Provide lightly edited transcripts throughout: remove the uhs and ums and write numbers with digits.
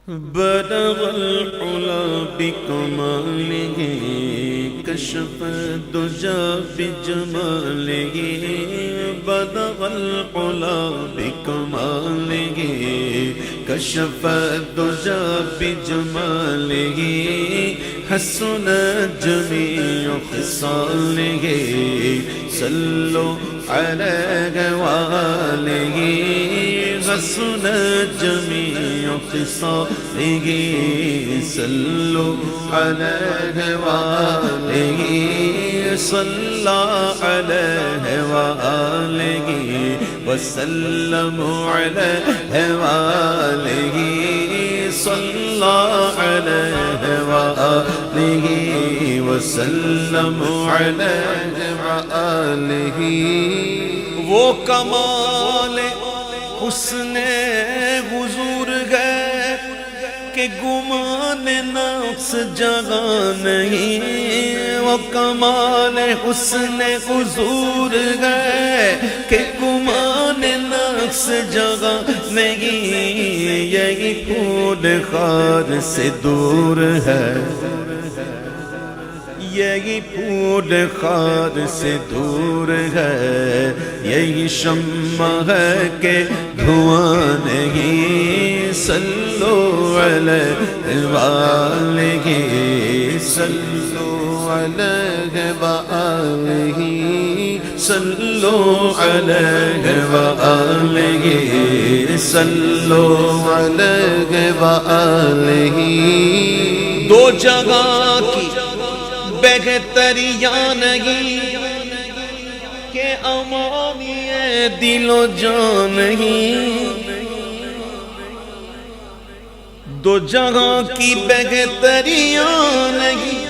بلغ العلا بکمالہ کشف الدجا بجمالہ بلغ العلا بکمالہ کشف الدجا بجمالہ حسن جمیع خصالہ صلوا علیہ وآلہ حسن جمیع خصالہ صلوا علیہ وآلہ صلی علیہ وآلہ وسلم علیہ وآلہ صلی علیہ وآلہ وسلم علیہ وآلہ وہ کمال حسن حضور ہے کہ گمان نفس جگہ نہیں وہ کمال حسن حضور ہے کہ گمان نفس جگہ نہیں یہی پھول خار سے دور ہے یہی پھول خار سے دور ہے یہی شمع ہے کہ دھواں نہیں صلوا علیہ وآلہ صلوا علیہ وآلہ صلوا علیہ وآلہ صلوا علیہ وآلہ دو جگہ کی بہتریاں نہیں کہ امانی دل و جان نہیں دو جگہ کی بہتریاں نہیں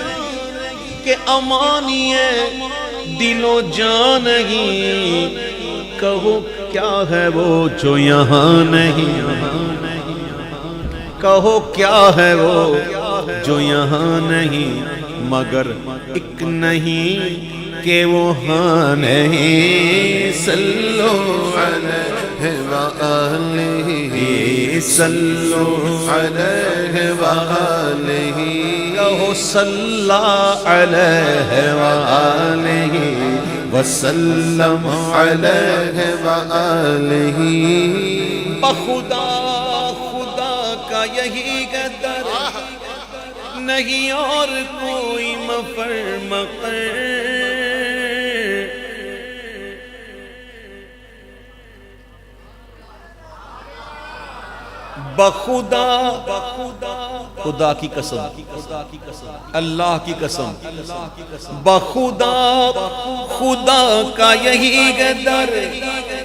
کہ امانی دل و جان نہیں کہو کیا ہے وہ جو یہاں نہیں کہو کیا ہے وہ جو یہاں نہیں مگر ایک نہیں کہ وہ ہاں نہیں صلوا علیہ وآلہ صلوا علیہ وآلہ کہو صلی علیہ وآلہ وسلم علیہ وآلہ بخدا خدا کا یہی قدر نہیں اور کوئی مفر مقر بخدا خدا کی قسم اللہ کی قسم بخدا خدا کا یہی قدر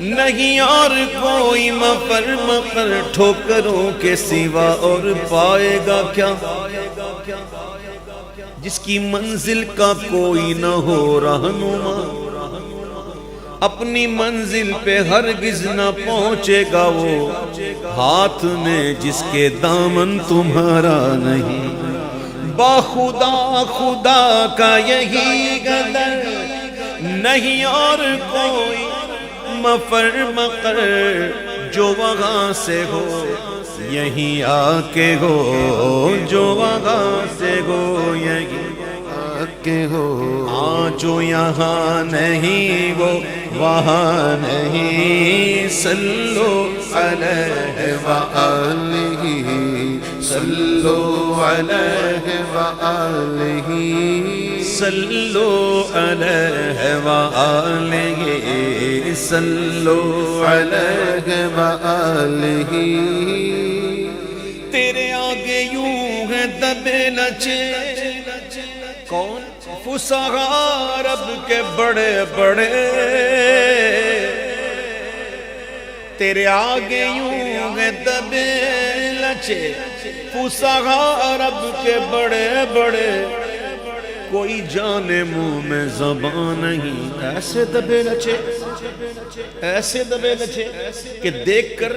نہیں اور کوئی مفر مقر ٹھوکروں کے سوا اور پائے گا کیا جس کی منزل کا کوئی نہ ہو رہنما اپنی منزل پہ ہرگز نہ پہنچے گا وہ ہاتھ میں جس کے دامن تمہارا نہیں باخدا خدا کا یہی قدر نہیں اور کوئی مفر مقر جو وہاں سے ہو یہی آ کے ہو جو وہاں سے ہو یہی آ کے ہو جو یہاں نہیں وہ وہاں نہیں صلوا علیہ وآلہ صلوا علیہ وآلہ صلوا علیہ وآلہ صلوا علیہ وآلہ تیرے آگے یوں ہے دبے لچے کون فصحاء رب کے بڑے بڑے تیرے آگے یوں ہے دبے لچے فصحاء رب کے بڑے بڑے کوئی جانے منہ میں زبان نہیں ایسے دبے لچے کہ دیکھ کر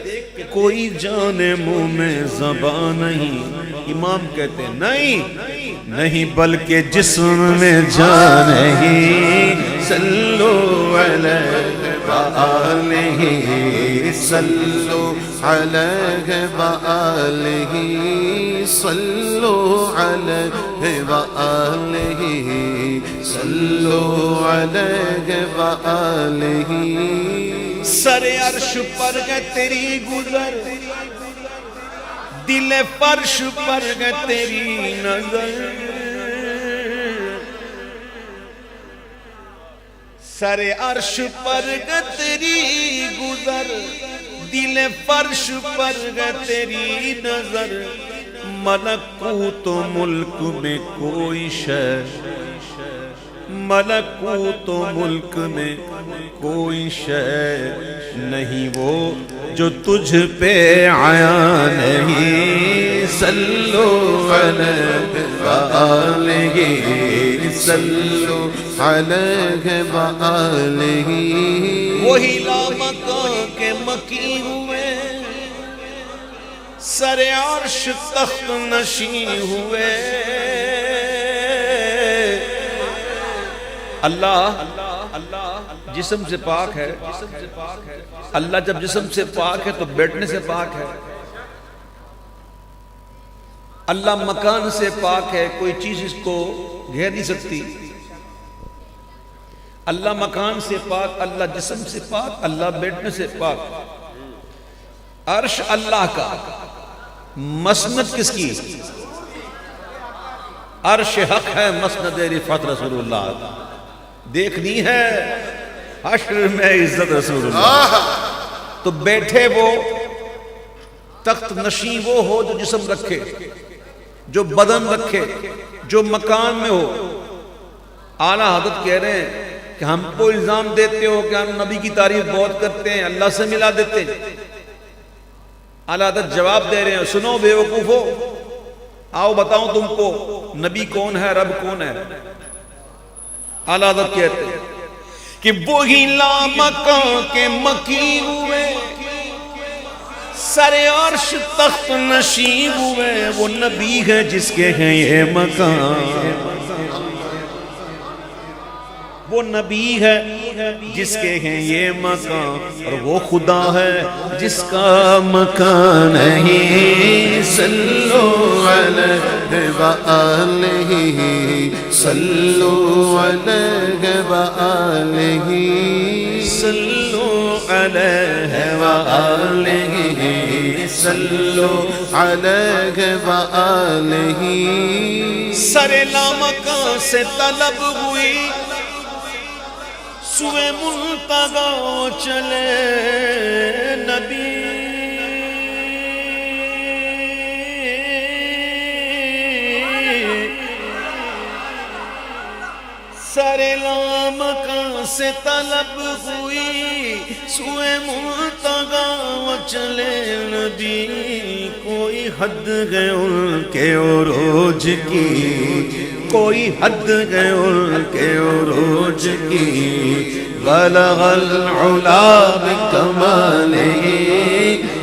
کوئی جانے منہ میں زبان نہیں امام کہتے نہیں بلکہ جسم میں جان نہیں صلوا علیہ وآلہ صلوا علیہ وآلہ صلوا علیہ وآلہ صلوا علیہ وآلہ سر عرش پر گئے تیری گزر دل فرش پر گئے تیری نظر سر عرش پر گئے تیری گزر دل فرش پر گئے تیری نظر ملکوت و ملک میں کوئی شے ملکوت و ملک میں کوئی شے نہیں وہ جو تجھ پہ آیا نہیں صلو علیہ وآلہ صلو علیہ وآلہ وہی لامکان کے مکی ہوئے سر عرش تخت نشین ہوئے اللہ جسم سے پاک ہے اللہ جب جسم سے پاک ہے تو بیٹھنے سے پاک ہے اللہ مکان سے پاک ہے کوئی چیز اس کو گھیر نہیں سکتی اللہ مکان سے پاک اللہ جسم سے پاک اللہ بیٹھنے سے پاک عرش اللہ کا مسند کس کی عرش حق ہے مسند رفعت رسول اللہ دیکھنی ہے حشر میں عزت رسول اللہ تو بیٹھے وہ تخت نشین وہ ہو جو جسم رکھے جو بدن رکھے جو مکان میں ہو اعلیٰ حضرت کہہ رہے ہیں کہ ہم کو الزام دیتے ہو کہ ہم نبی کی تعریف بہت کرتے ہیں اللہ سے ملا دیتے ہیں اعلیٰ حضرت جواب دے رہے ہیں سنو بے وقوفو آؤ بتاؤں تم کو نبی کون ہے رب کون ہے اعلیٰ حضرت کہتے ہیں کہ وہی لامکان کے مکی ہوئے سر عرش تخت نشین ہوئے وہ نبی ہے جس کے ہیں یہ مکان وہ نبی ہے جس کے ہیں یہ مکان اور وہ خدا ہے جس کا مکان نہیں صلو علیہ وآلہ صلو علیہ وآلہ صلو علیہ وآلہ صلو علیہ وآلہ سر لامکان سے طلب ہوئی سوئے ملتقا چلے نبی سر لامکان سے طلب ہوئی سوئے ملتقا چلے نبی کوئی حد ہے ان کے عروج کی کوئی حد ہے ان کے عروج کی بلغ العلا بکمالہ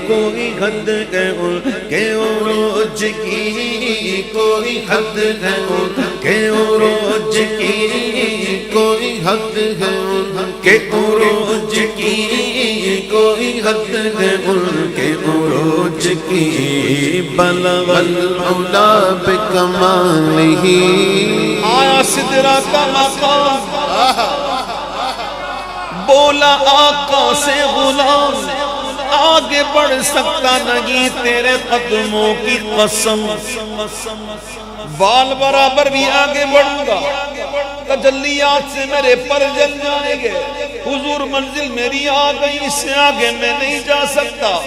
کوئی حد ہے ان کے عروج کی کوئی حد ہے ان کے عروج کی کوئی حد ہے ان کے عروج کی کوئی حد ہے ان کے عروج کی بلغ العلا بکمالہ آیا سدرہ کا مقام بولا آقا سے غلام آگے بڑھ سکتا نہیں تیرے قدموں کی قسم بال برابر بھی آگے بڑھوں گا تجلیات سے میرے پر جل جائیں گے حضور منزل میری آ گئی اس سے آگے میں نہیں جا سکتا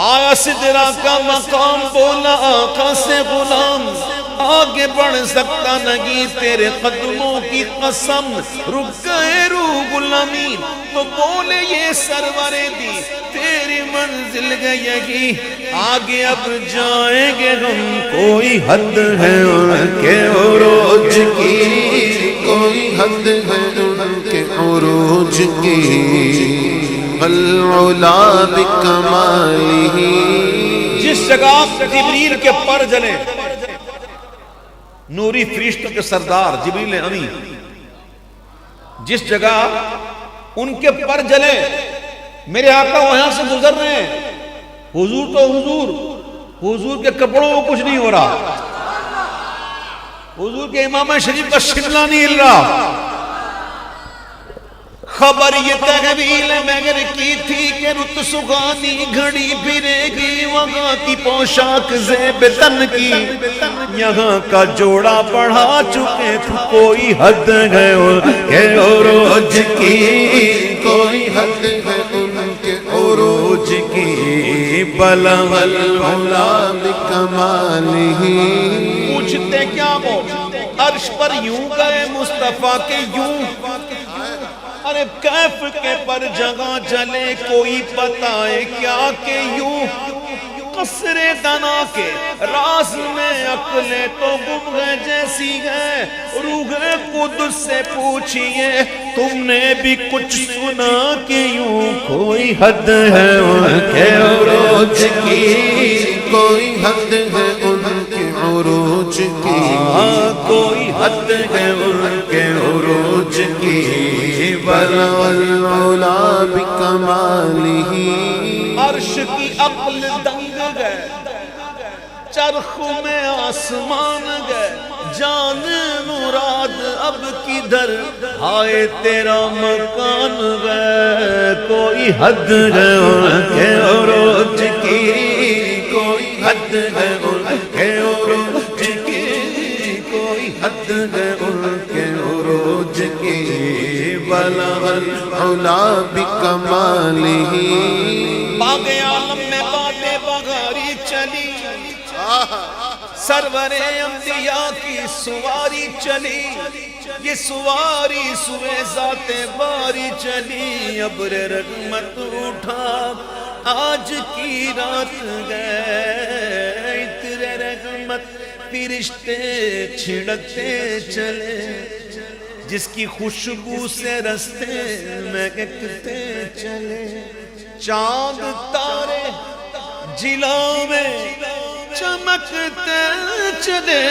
آیا سدرہ کا مقام بولا آقا سے غلام آگے بڑھ سکتا نہیں تیرے قدموں کی قسم رک گئے روح غلامی تو بولے یہ سرور دی تیری منزل گئی آگے اب جائیں گے ہم کوئی حد ہے ان کے عروج کی کوئی حد ہے ان کے عروج کی العلا بکمالہ جس جگہ جبریل کے پر جلے نوری فرشتوں کے سردار جبریل امین جس جگہ ان کے پر جلے میرے آقا وہاں سے گزر رہے ہیں حضور تو حضور حضور کے کپڑوں کو کچھ نہیں ہو رہا، حضور کے امامہ شریف کا شملہ نہیں ہل رہا۔ خبر یہ تحویل مگر کی تھی کہ رت سگانی گھڑی پھرے گی، وہاں کی پوشاک زیب تن کی، یہاں کا جوڑا بڑھا چکے تھے، کوئی حد ہے ان کے عروج کی، کوئی حد ہے ان کے عروج کی، بلغ العلا بکمالہ۔ پوچھتے کیا وہ عرش پر یوں گئے مصطفیٰ کے یوں، ارے کیف کے پر جگہ جلے کوئی بتائے کیا کہ یوں، قصر دنا کے راز میں عقلیں تو گم گئے جیسی ہے، روح قدس سے پوچھئے تم نے بھی کچھ سنا کہ یوں کوئی حد ہے ان کے عروج کی، کوئی حد ہے ان کے عروج کی، کوئی حد ہے ان کے عروج کی، بلغ العلا بکمالہ۔ عرش کی عقل دنگ گئے، چرخ میں آسمان گئے، جان مراد اب کدھر، ہائے تیرا مکان گئے، کوئی حد ہے ان کے عروج کی، کوئی حد ہے ان کے عروج کی، کوئی حد ہے ان کے عروج کی، بلغ العلا بکمالہ۔ باغ عالم میں باتیں بغاری چلی، سرور انبیاء کی سواری چلی، یہ سواری سوے ذات باری چلی، ابر رحمت اٹھا آج کی رات گئے، عطر رحمت فرشتے چھڑکتے چلے، جس کی خوشبو سے رستے مہکتے چلے، چاند تارے جلوں میں چمکتے چلے،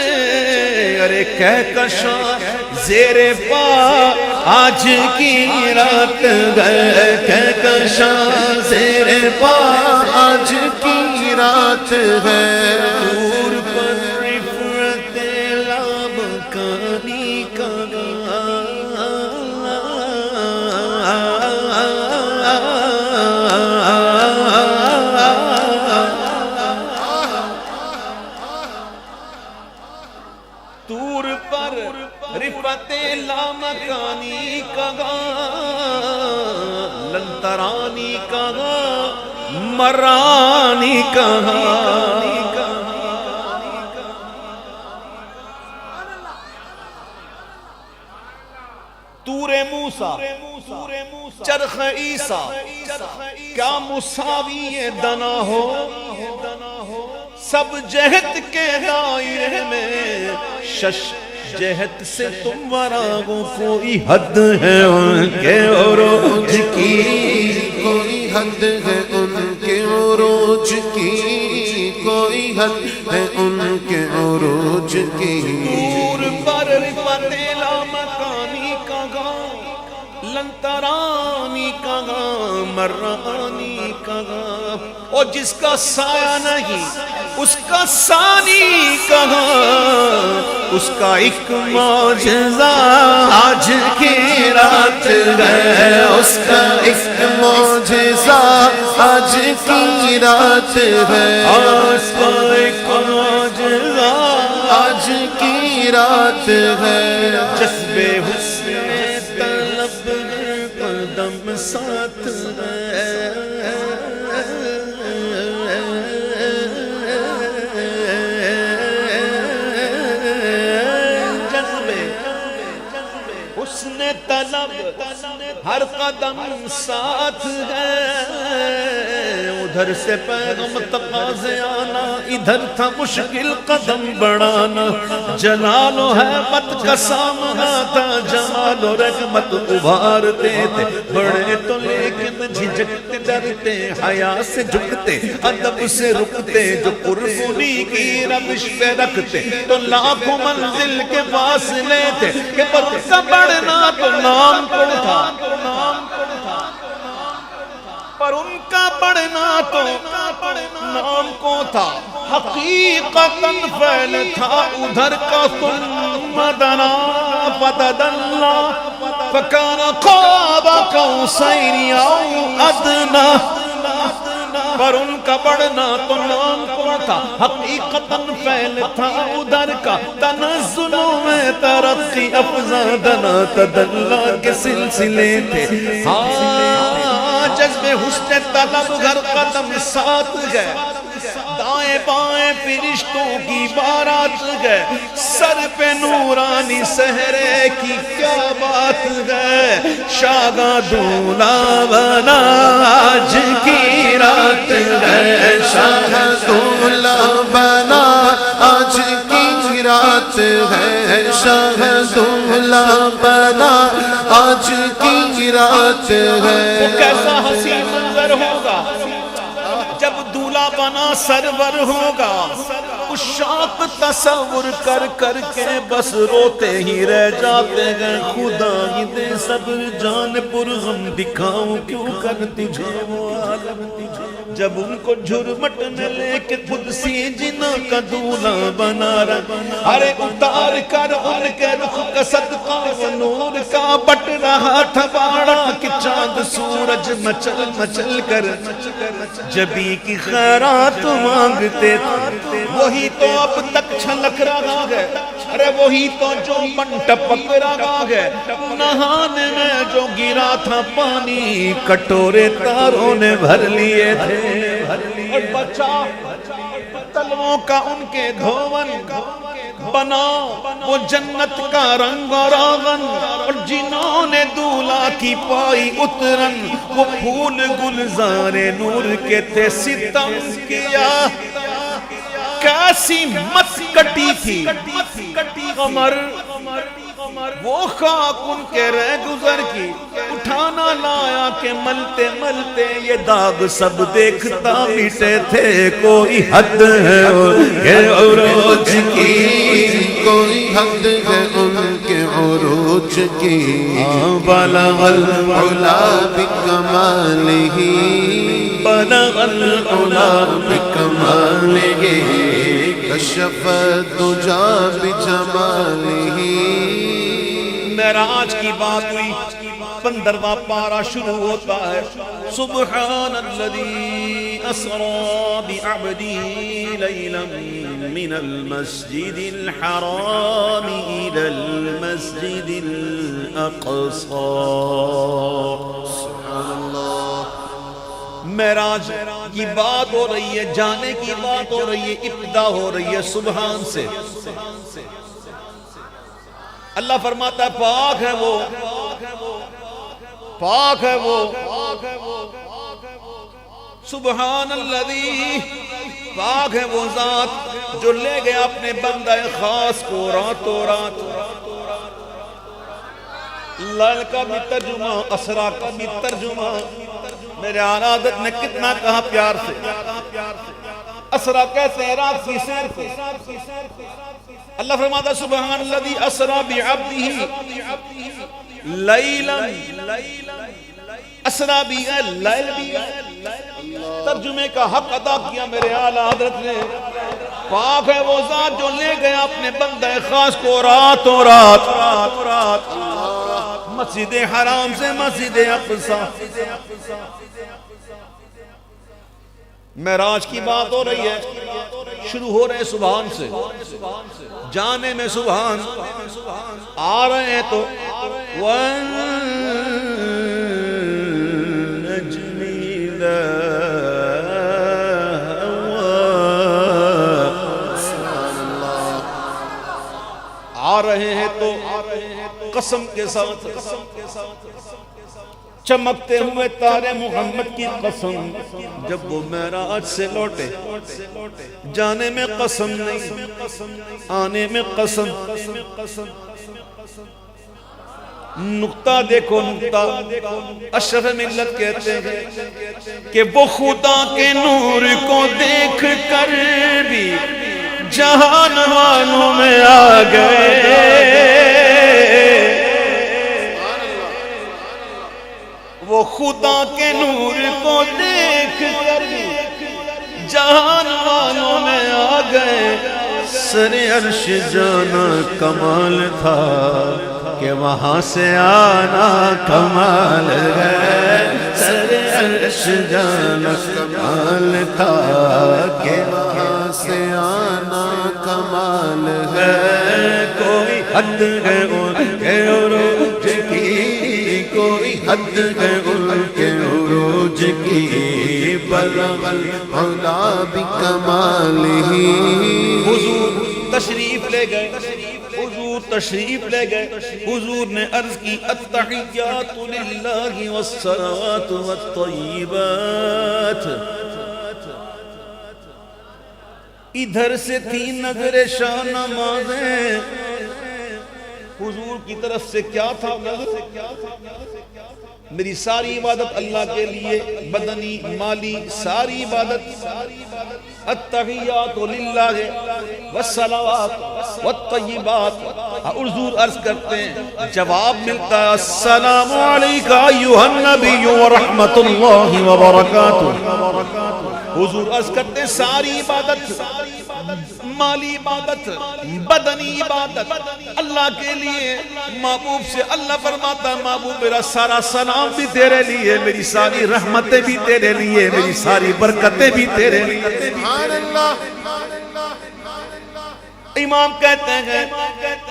ارے کہکشاں زیر پا آج کی رات گئے، کہکشاں زیر پا آج کی رات ہے، دور پر رفعت لامکانی کا رفعت لامکانی کا لنترانی کا مرانی کا، طور موسیٰ چرخ عیسیٰ کیا مساوی دنا ہو، سب جہت کے دائرے میں شش جہت سے تم وراغوں، کوئی حد ہے ان کے عروج کی، کوئی حد ہے ان کے عروج کی، کوئی حد ہے ان کے عروج کی، دور پر رفعت لامکانی کا لنترانی کا مرانی کا، اور جس کا سایہ نہیں اس کا ثانی کہاں، اس کا ایک معجزہ آج کی رات ہے، اس کا ایک معجزہ آج کی رات ہے، اس کا ایک معجزہ آج کی رات ہے، جذب حسن طلب قدم ساتھ ہے، حسن طلب ہر قدم ساتھ ہے، ادھر سے پیغام تقاضے آنا، ادھر تھا مشکل قدم بڑھانا، جلال و حیبت کا سامنا تھا، جمال و رحمت ابھارتے تھے، بڑے تو لیکن جھجکتے ڈرتے، حیا سے جھکتے ادب سے رکتے، جو قربانی کی روش پہ رکھتے تو لاکھوں منزل کے فاصلے تھے، کہ پر اس کا بڑھنا تو نام کو تھا، پر ان کا بڑھنا تو نام کو تھا، حقیقتاً فعل تھا ادھر کا ثم دنا فتدلا فکان قاب قوسین او ادنا پر ان کا بڑھنا تو نام کو تھا حقیقتاً فعل تھا ادھر کا تنزل میں ترقی افزادنا تدلا کے سلسلے تھے ہاں جذب حسن طلب گھر قدم ساتھ گئے دائیں بائیں فرشتوں کی بارات گئے سر پہ نورانی سہرے کی کیا بات ہے شاگا دولا بنا آج کی رات ہے شاہ دولا بنا آج کی رات ہے شاہ دولا بنا آج کی رات ہے کیسا حسین منظر ہوگا جب دولہا بنا سرور ہوگا عشاق تصور کر کر کے بس روتے ہی رہ جاتے ہیں خدا ہی دے صبر جان پر غم دکھاؤں کیوں کر تجھے وہ عالم جب ان کو جھرمٹنے لے کے خود سی جنا کا دولہا بنا رہا ارے اتار کر ان کے رخ کا صدقہ و نور کا بٹ رہا تھا باڑا کہ چاند سورج مچل مچل کر جبی کی خیرات مانگتے تھے وہی تو اب تک چھلک رہا ہے ارے وہی تو جو من ٹپک رہا ہے نہانے میں جو گرا تھا پانی کٹورے تاروں نے بھر لیے تھے اور بچا تلووں کا ان کے دھون بنا وہ جنت کا رنگ اور آغن اور جنہوں نے دولہا کی پائی اترن وہ پھول گلزار نور کے تھے ستم کیا کیسی مت کٹی تھی قمر وہ خاک ان کے رہ گزر کی اٹھانا لایا کہ ملتے ملتے یہ داغ سب دیکھتا مٹے تھے کوئی حد ہے یہ عروج کی کوئی حد ہے ان کے عروج کی بلغ العلا بکمالہ بلغ العلا بکمالہ کشف الدجا بجمالہ معراج کی بات ہوئی 15واں پارہ شروع ہوتا ہے سبحان الذی اسری بعبدہ لیلا من المسجد الحرام الى المسجد الاقصى سبحان اللہ معراج کی بات ہو رہی ہے جانے کی بات ہو رہی ہے ابتدا ہو رہی ہے سبحان سے اللہ فرماتا ہے پاک ہے وہ پاک ہے وہ سبحان الذی پاک ہے وہ ذات جو لے گیا اپنے بندہ خاص کو راتوں رات لال کا بھی ترجمہ اسرا کا بھی ترجمہ میرے آنادت نے کتنا کہا پیار سے اسرا کہتے ہیں رات کی سیر کو اللہ فرماتا سبحان الذی اسرا بعبدہ لیلا اسرا بھی ہے لیل بھی ہے ترجمے کا حق ادا کیا میرے اعلیٰ حضرت نے پاک ہے وہ ذات جو لے گیا اپنے بندہ خاص کو راتوں رات مسجد حرام سے مسجد اقصی معراج کی بات ہو رہی ہے شروع ہو رہے سبحان سے جانے میں سبحان آ رہے ہیں تو آ رہے ہیں تو قسم کے ساتھ چمکتے ہوئے تارے محمد کی قسم جب وہ معراج سے لوٹے جانے میں قسم نہیں آنے میں قسم نقطہ دیکھو نقطہ اشرف ملت کہتے ہیں کہ وہ خدا کے نور کو دیکھ کر بھی جہان والوں میں آ گئے وہ خدا کے نور کو دیکھ کر جہان والوں میں گئے سر عرش جانا کمال تھا کہ وہاں سے آنا کمال ہے سر عرش جانا کمال تھا کہ وہاں سے آنا کمال ہے کوئی حد ہے ان کے عروج کی کوئی حد ہے ان کے عروج کی بلغ العلا بکمالہ حضور تشریف لے گئے حضور تشریف لے گئے حضور نے عرض کی التحیات للہ والصلوات والطیبات ادھر سے تھی نظر شاہ نمازیں حضور کی طرف سے کیا تھا میری ساری عبادت اللہ کے لیے بدنی مالی ساری عبادت التحیات للہ والصلوات والطیبات حضور عرض کرتے ہیں جواب ملتا ہے السلام علیکہ ایھا النبی ورحمت اللہ وبرکاتہ حضور عرض کرتے ہیں ساری عبادت مالی عبادت بدنی عبادت اللہ کے لیے محبوب سے اللہ فرماتا ہے محبوب میرا سارا سلام بھی تیرے لیے میری ساری رحمتیں بھی تیرے لیے میری ساری برکتیں بھی تیرے لیے سبحان اللہ امام کہتے ہیں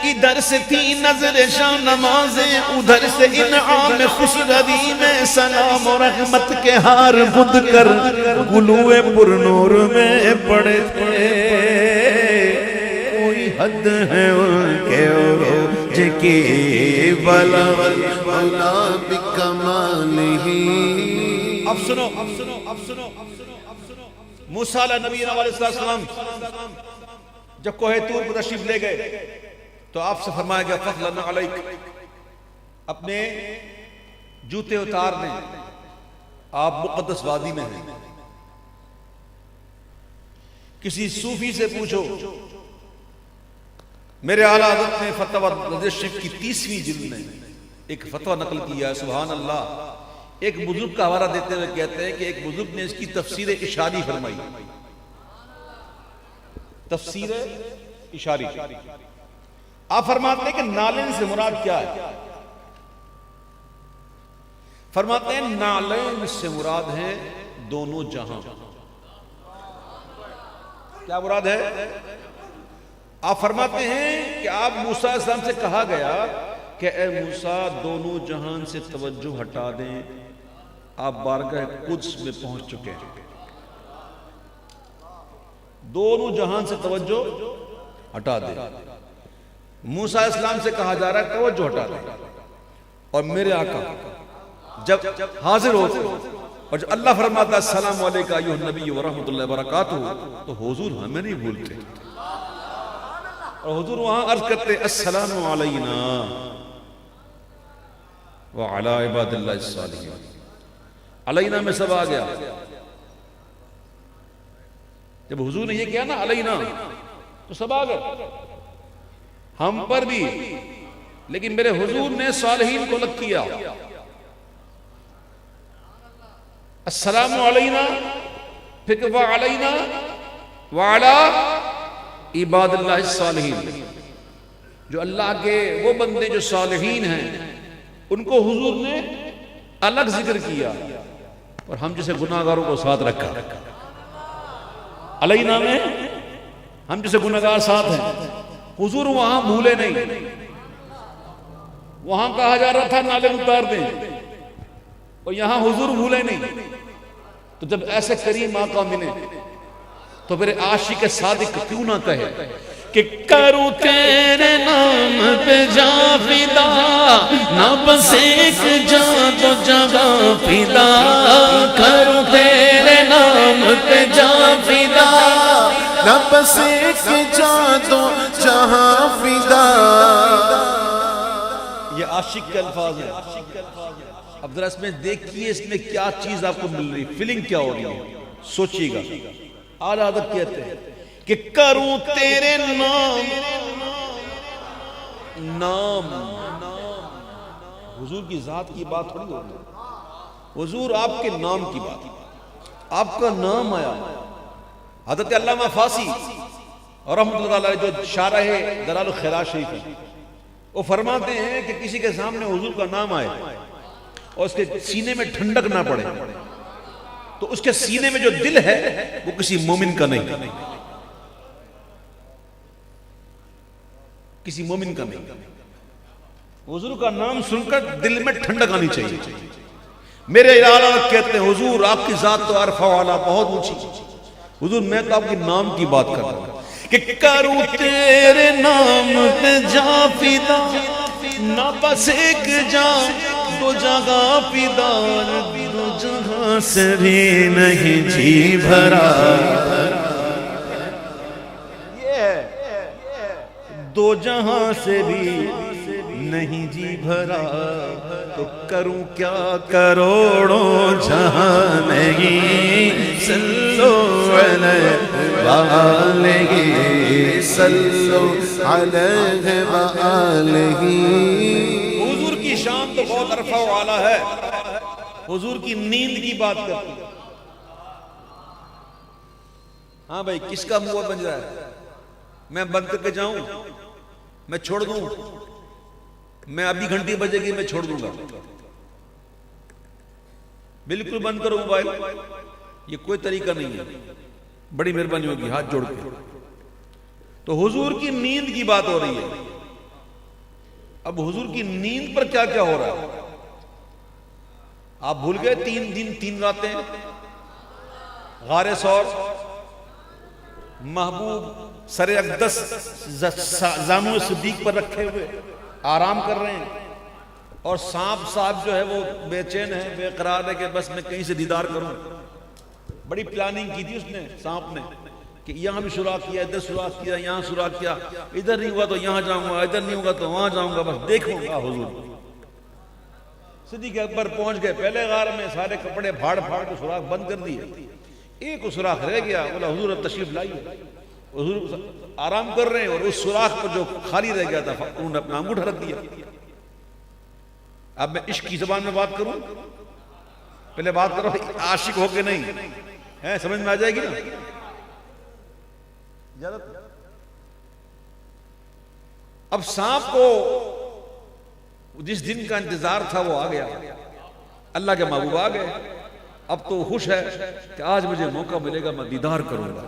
ادھر سے تھی نظر شاہ نمازیں ادھر سے انعام خوشروی میں سلام و رحمت کے ہار بدھ کر گلوئے پر نور میں پڑے تھے کوئی حد ہے ان کے عروج کی بلغ العلا بکمالہ اب سنو موسیٰ علیہ نبی علیہ السلام جب کوہ طور پر تشریف لے گئے تو آپ سے فرمایا گیا فضلن علیک اپنے جوتے اتار دیں آپ مقدس وادی میں ہیں کسی صوفی سے پوچھو میرے اعلیٰ حضرت نے فتویٰ رضیہ کی 30ویں جلد میں ایک فتویٰ نقل کیا ہے سبحان اللہ ایک بزرگ کا حوالہ دیتے ہوئے کہتے ہیں کہ ایک بزرگ نے اس کی تفسیر اشاری فرمائی تفسیر اشاری آپ فرماتے ہیں کہ نالین سے مراد کیا ہے فرماتے ہیں نالین سے مراد ہے دونوں جہاں کیا مراد ہے آپ فرماتے ہیں کہ آپ موسیٰ علیہ السلام سے کہا گیا کہ اے موسیٰ دونوں جہان سے توجہ ہٹا دیں آپ بارگاہ قدس میں پہنچ چکے ہیں دونوں جہان سے توجہ ہٹا دیں موسیٰ علیہ السلام سے کہا جا رہا ہے توجہ ہٹا دیں اور میرے آقا جب حاضر ہوتے اور جب اللہ فرماتا ہے السلام علیکہ ایھا النبی ورحمت اللہ وبرکاتہ تو حضور ہمیں نہیں بھولتے اور حضور وہاں عرض کرتے السلام علینا وعلی عباد اللہ الصالحین علینا میں سب آ گیا جب حضور نے یہ کیا نا علینا تو سب آ گئے ہم پر بھی لیکن میرے حضور نے صالحین کو الگ کیا السلام علینا پھر وعلینا وعلی عباد اللہ الصالحین جو اللہ کے وہ بندے جو صالحین ہیں ان کو حضور نے الگ ذکر کیا اور ہم جیسے گناہگاروں کو ساتھ رکھا علینا میں ہم جیسے گناہگار ساتھ ہیں حضور وہاں بھولے نہیں وہاں کہا جا رہا تھا نالے اتار دیں اور یہاں حضور بھولے نہیں تو جب ایسے کریم آقا ملے تو میرے عاشق صادق کیوں نہ کہے کہ کروں تیرے نام پہ جا فدا نہ بس ایک جا تو جگہ فدا کروں تیرے نام پہ جا فدا نہ بس ایک جا تو جہاں فدا یہ عاشق کے الفاظ ہیں اب ذرا اس میں دیکھیے اس میں کیا چیز آپ کو مل رہی فیلنگ کیا ہو رہی ہے سوچیے گا اعلیٰ حضرت کہتے ہیں کہ کروں تیرے نام حضور کی ذات کی بات تھوڑی ہوتی ہے حضور آپ کے نام کی بات آپ کا نام آیا حضرت علامہ فاسی اور رحمۃ اللہ علیہ جو شارح دلال الخیرات شریف ہیں، وہ فرماتے ہیں کہ کسی کے سامنے حضور کا نام آئے اور اس کے سینے میں ٹھنڈک نہ پڑے تو اس کے سینے میں جو دل ہے وہ کسی مومن کا نہیں، کسی مومن کا نہیں۔ حضور کا نام سن کر دل میں ٹھنڈک آنی چاہیے۔ میرے اعلیٰ کہتے ہیں حضور آپ کی ذات تو عرفہ والا بہت اونچی، حضور میں تو آپ کے نام کی بات کر رہا ہوں کہ کروں تیرے نام پہ جا فدا، نہ بس ایک جا دو جگہ فدا، دو جہاں سے بھی نہیں جی بھرا، یہ ہے دو جہاں سے بھی نہیں جی بھرا، تو کروں کیا کروڑوں جہاں نہیں، صلو علیہ وآلہ صلو علیہ وآلہ۔ حضور کی شان تو بہت عرفہ و اعلیٰ ہے، حضور کی نیند کی بات کرتی ہے۔ ہاں بھائی کس کا منہ بن رہا ہے؟ میں بند کر کے جاؤں، میں چھوڑ دوں، میں ابھی گھنٹی بجے گی میں چھوڑ دوں گا، بالکل بند کرو موبائل، یہ کوئی طریقہ نہیں ہے، بڑی مہربانی ہوگی ہاتھ جوڑ کے۔ تو حضور کی نیند کی بات ہو رہی ہے، اب حضور کی نیند پر کیا کیا ہو رہا ہے؟ آپ بھول گئے 3 دن 3 راتیں غار ثور، محبوب سر اقدس زانو صدیق پر رکھے ہوئے آرام کر رہے ہیں، اور سانپ صاحب جو ہے وہ بے چین ہے، بے قرار ہے کہ بس میں کہیں سے دیدار کروں۔ بڑی پلاننگ کی تھی اس نے، سانپ نے، کہ یہاں بھی سوراخ کیا، ادھر سوراخ کیا، یہاں سوراخ کیا، ادھر نہیں ہوا تو یہاں جاؤں گا، ادھر نہیں ہوگا تو وہاں جاؤں گا، بس دیکھوں گا حضور۔ صدیق اکبر پہنچ گئے پہلے غار میں، سارے کپڑے پھاڑ پھاڑ کے سوراخ بند کر دیے، ایک سوراخ رہ گیا، بولا حضور اب تشریف لائیے۔ حضور آرام کر رہے ہیں اور اس سوراخ پر جو خالی رہ گیا تھا انہوں نے اپنا انگوٹھا رکھ دیا۔ اب میں عشق کی زبان میں بات کروں، پہلے بات کرو عاشق ہو کے نہیں ہے، سمجھ میں آ جائے گی نا؟ اب سانپ کو جس دن کا انتظار تھا وہ آ گیا، اللہ کے محبوب آ گئے، اب تو خوش ہے کہ آج مجھے موقع ملے گا، میں دیدار کروں گا۔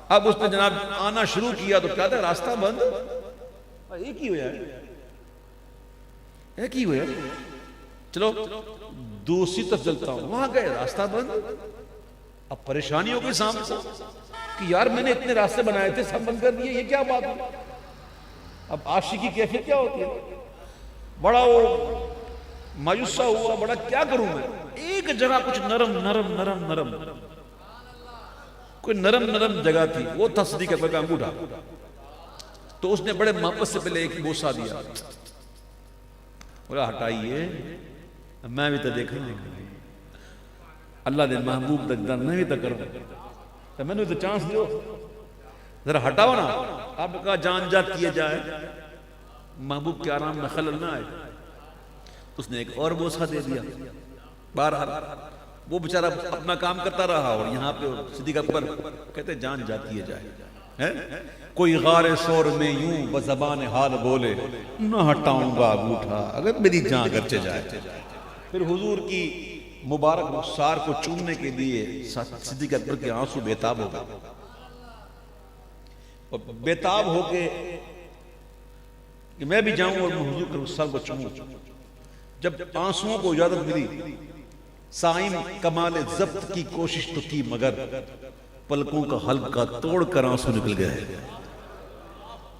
اب اس نے جناب آنا شروع کیا تو کیا تھا، راستہ بند، ایک ہی ہوا ہے، ایک ہی ہوا ہے، چلو دوسری طرف چلتا ہوں، وہاں گئے راستہ بند۔ اب پریشانی ہو گئی سانپ کو کہ یار میں نے اتنے راستے بنائے تھے سب بند کر دیے، یہ کیا بات ہے؟ اب عاشقی کی کیفیت کیا ہوتی ہے؟ بڑا وہ مایوسا ہوا، بڑا کیا کروں میں، ایک جگہ کچھ نرم نرم نرم نرم، کوئی نرم نرم جگہ تھی، وہ تھا صدیق اکبر کا انگوٹھا، تو اس نے بڑے محبت سے پہلے ایک بوسہ دیا، بولا ہٹائیے میں بھی تو دیکھوں، اللہ دے محبوب تک میں بھی تو کروں، تو میں نے تو چانس دیو، ذرا ہٹاؤ نا۔ آپ نے کہا جان جا کیے جائے، محبوب کے آرام میں خلل نہ آئے، اس نے ایک اور بوسہ دے دیا۔ بہرحال وہ بیچارہ اپنا کام کرتا رہا، اور یہاں پہ صدیق اکبر کہتے جان جاتی ہے جائے، کوئی غار ثور میں یوں بزبان حال بولے، نہ ہٹاؤں گا انگوٹھا اگر میری جان اگرچہ جائے۔ پھر حضور کی مبارک رخسار کو چومنے کے لیے صدیق اکبر کے آنسو بےتاب ہو گئے، اور بےتاب ہو کے کہ میں بھی جاؤں اور حضور کے رخسار کو چوموں۔ جب آنسوؤں کو اجازت ملی، سائم کمال ضبط کی کوشش تو کی، مگر پلکوں کا حلقہ توڑ کر آنسو نکل گئے،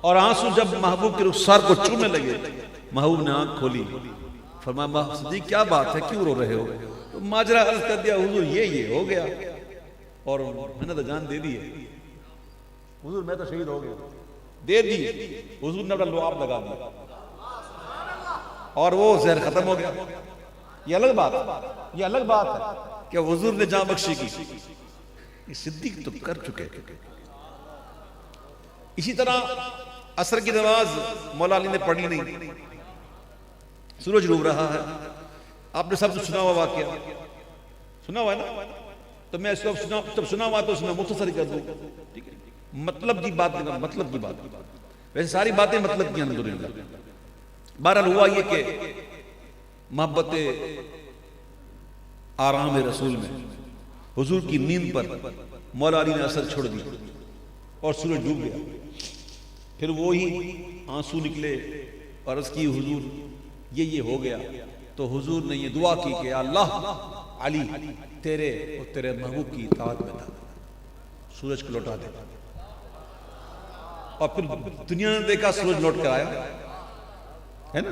اور آنسو جب محبوب کے رخسار کو چومنے لگے، محبوب نے آنکھ کھولی، فرمایا صدیق کیا بات ہے، کیوں رو رہے ہو؟ تو ماجرا عرض کر دیا، حضور یہ ہو گیا، اور میں نے تو جان دے دی ہے، حضور میں تو شہید ہو گیا، دے دی۔ حضور نے اپنا لعاب لگا دیا اور وہ زہر ختم ہو گیا۔ یہ الگ بات ہے، یہ الگ بات ہے کہ حضور نے جان بخشی کی، یہ صدیق تو کر چکے۔ اسی طرح عصر کی نماز مولا علی نے پڑھی نہیں، سورج ڈوب رہا ہے، آپ نے سب سنا ہوا واقعہ، سنا ہوا ہے نا؟ تو میں اس کو جب سنا ہوا تو اس میں مختصر کر دوں، ٹھیک ہے؟ مطلب کی بات ویسے ساری باتیں مطلب کی الحمدللہ. بہرحال ہوا یہ کہ محبت آرام رسول میں حضور کی نیند پر مولا علی نے اثر چھوڑ دی اور سورج ڈوب گیا. پھر وہی آنسو نکلے اور عرض کی حضور یہ ہو گیا. تو حضور نے یہ دعا کی کہ اللہ علی تیرے اور تیرے محبوب کی اطاعت میں تھا, سورج کو لوٹا دے. اور پھر دنیا نے دیکھا سورج لوٹ کر آیا ہے نا.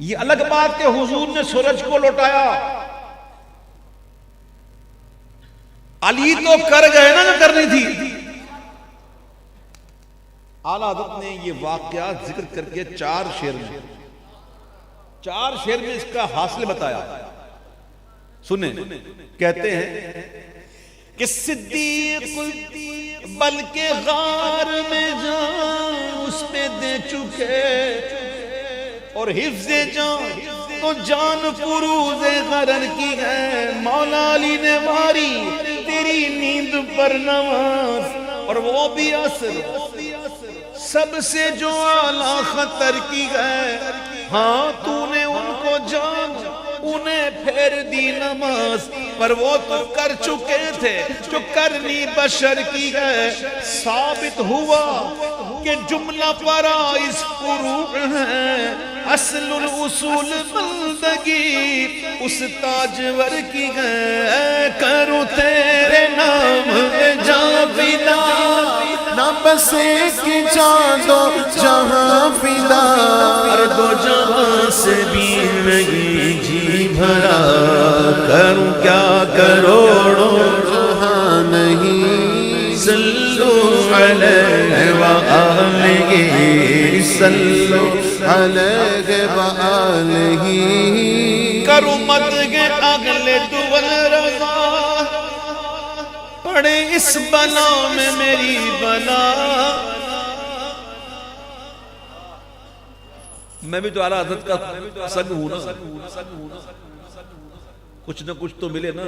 یہ الگ بات کہ حضور نے سورج کو لوٹایا, علی تو کر گئے نا جو کرنی تھی. اعلیٰ حضرت نے یہ واقعات ذکر کر کے 4 شعر میں اس کا حاصل بتایا. سنیں, کہتے ہیں کہ صدیق بلکہ غار میں جان اس پہ دے چکے, اور حفظ جان تو جان فروز غرر کی ہے. مولا علی نے ماری تیری نیند پر نماز, اور وہ بھی عصر سب سے جو اعلیٰ خطر کی ہے. ہاں تو نے ان کو جان انہیں پھیر دی نماز, پر وہ تو کر چکے تھے جو کرنی بشر کی ہے. ثابت ہوا کہ جملہ فرائض فروع ہیں, اصل الاصول بندگی اس تاجور کی ہے. کروں تیرے نام جہاں فدا, نہ بس ایک جان دو جہاں فدا, ہر دو جہاں سے بھی نہیں جی بھرا. کروں کیا کروڑوں جہاں نہیں, صلو علیہ وآلہ, صلو علیہ وآلہ. کروں مدح اگلے دول رضا, پڑے اس بلا میں میری بلا. میں بھی تو اعلیٰ حضرت کا سنگ ہوں نا, کچھ نہ کچھ تو ملے نا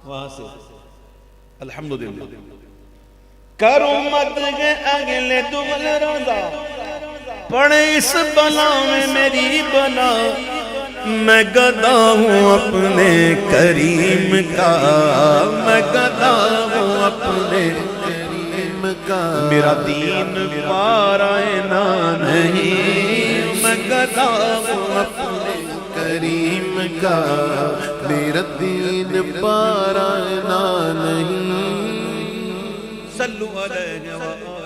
وہاں سے الحمدللہ. کروں مدح اگلے دول رضا, پڑے اس بلا میں میری بلا. میں گدا ہوں اپنے کریم کا, میں گدا ہوں اپنے کریم کا. میرا دین پارائنا نہیں, میں گدا ہوں اپنے کریم کا. میرا دین پارائنا نہیں. صلو علیہ وآلہ